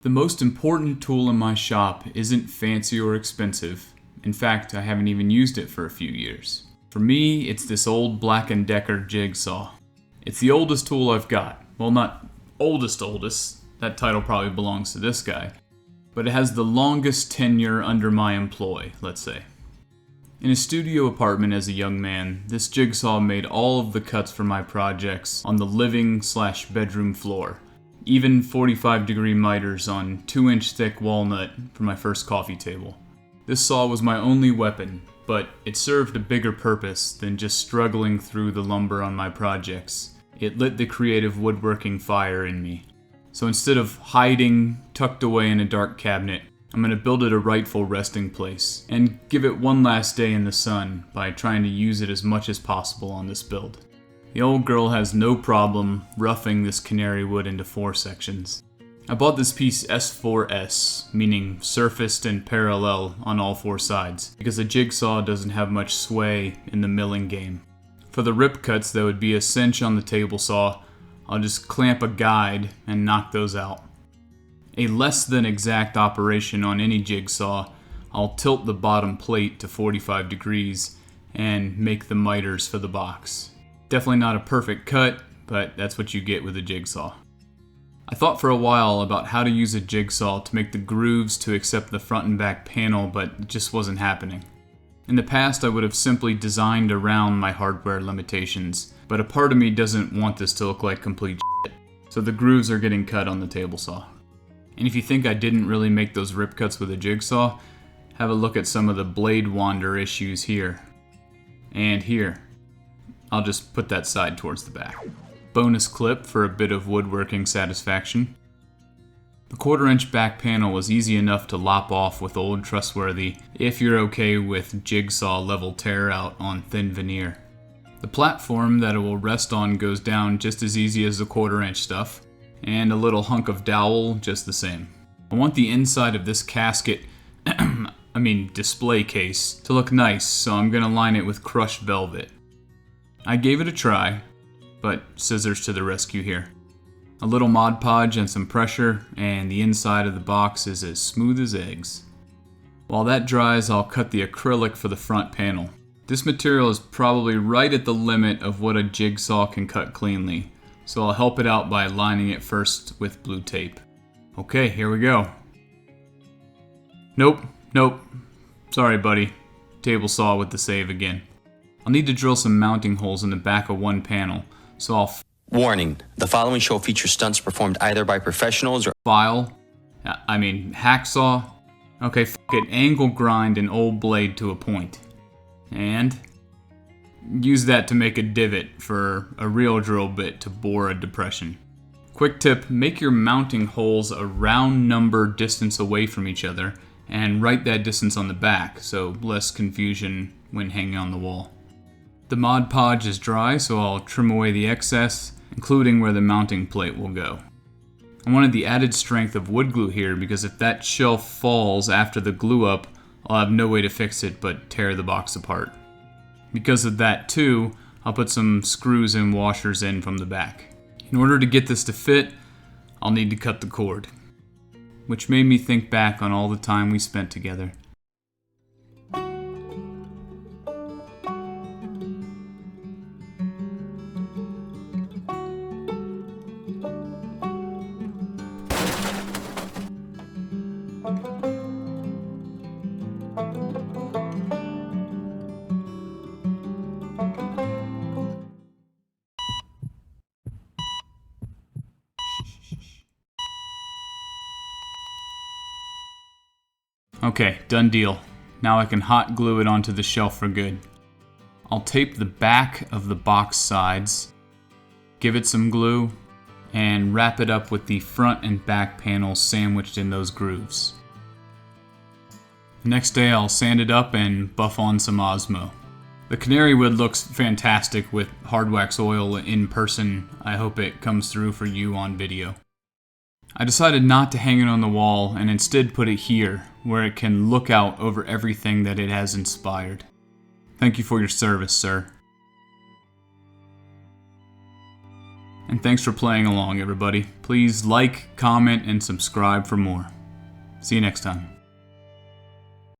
The most important tool in my shop isn't fancy or expensive. In fact, I haven't even used it for a few years. For me, it's this old Black & Decker Jigsaw. It's the oldest tool I've got. Well, not oldest, that title probably belongs to this guy. But it has the longest tenure under my employ, let's say. In a studio apartment as a young man, this jigsaw made all of the cuts for my projects on the living/bedroom floor. Even 45-degree miters on 2-inch thick walnut for my first coffee table. This saw was my only weapon, but it served a bigger purpose than just struggling through the lumber on my projects. It lit the creative woodworking fire in me. So instead of hiding, tucked away in a dark cabinet, I'm going to build it a rightful resting place, and give it one last day in the sun by trying to use it as much as possible on this build. The old girl has no problem roughing this Canarywood into 4 sections. I bought this piece S4S, meaning surfaced and parallel on all 4 sides, because a jigsaw doesn't have much sway in the milling game. For the rip cuts that would be a cinch on the table saw, I'll just clamp a guide and knock those out. A less than exact operation on any jigsaw, I'll tilt the bottom plate to 45 degrees and make the miters for the box. Definitely not a perfect cut, but that's what you get with a jigsaw. I thought for a while about how to use a jigsaw to make the grooves to accept the front and back panel, but it just wasn't happening. In the past, I would have simply designed around my hardware limitations, but a part of me doesn't want this to look like complete shit, so the grooves are getting cut on the table saw. And if you think I didn't really make those rip cuts with a jigsaw, have a look at some of the blade wander issues here. And here. I'll just put that side towards the back. Bonus clip for a bit of woodworking satisfaction. The 1/4-inch back panel was easy enough to lop off with old trustworthy, if you're okay with jigsaw level tear out on thin veneer. The platform that it will rest on goes down just as easy as the 1/4-inch stuff, and a little hunk of dowel just the same. I want the inside of this casket, display case, to look nice, so I'm gonna line it with crushed velvet. I gave it a try, but scissors to the rescue here. A little Mod Podge and some pressure, and the inside of the box is as smooth as eggs. While that dries, I'll cut the acrylic for the front panel. This material is probably right at the limit of what a jigsaw can cut cleanly, so I'll help it out by lining it first with blue tape. Okay, here we go. Nope. Sorry, buddy. Table saw with the save again. I'll need to drill some mounting holes in the back of one panel, so I'll Warning, the following show features stunts performed either by professionals or hacksaw. Okay, angle grind an old blade to a point. And use that to make a divot for a real drill bit to bore a depression. Quick tip, make your mounting holes a round number distance away from each other, and write that distance on the back, so less confusion when hanging on the wall. The Mod Podge is dry, so I'll trim away the excess, including where the mounting plate will go. I wanted the added strength of wood glue here because if that shelf falls after the glue up, I'll have no way to fix it but tear the box apart. Because of that too, I'll put some screws and washers in from the back. In order to get this to fit, I'll need to cut the cord. Which made me think back on all the time we spent together. Okay, done deal. Now I can hot glue it onto the shelf for good. I'll tape the back of the box sides, give it some glue, and wrap it up with the front and back panels sandwiched in those grooves. Next day I'll sand it up and buff on some Osmo. The Canarywood looks fantastic with hard wax oil in person. I hope it comes through for you on video. I decided not to hang it on the wall and instead put it here, where it can look out over everything that it has inspired. Thank you for your service, sir. And thanks for playing along, everybody. Please like, comment, and subscribe for more. See you next time.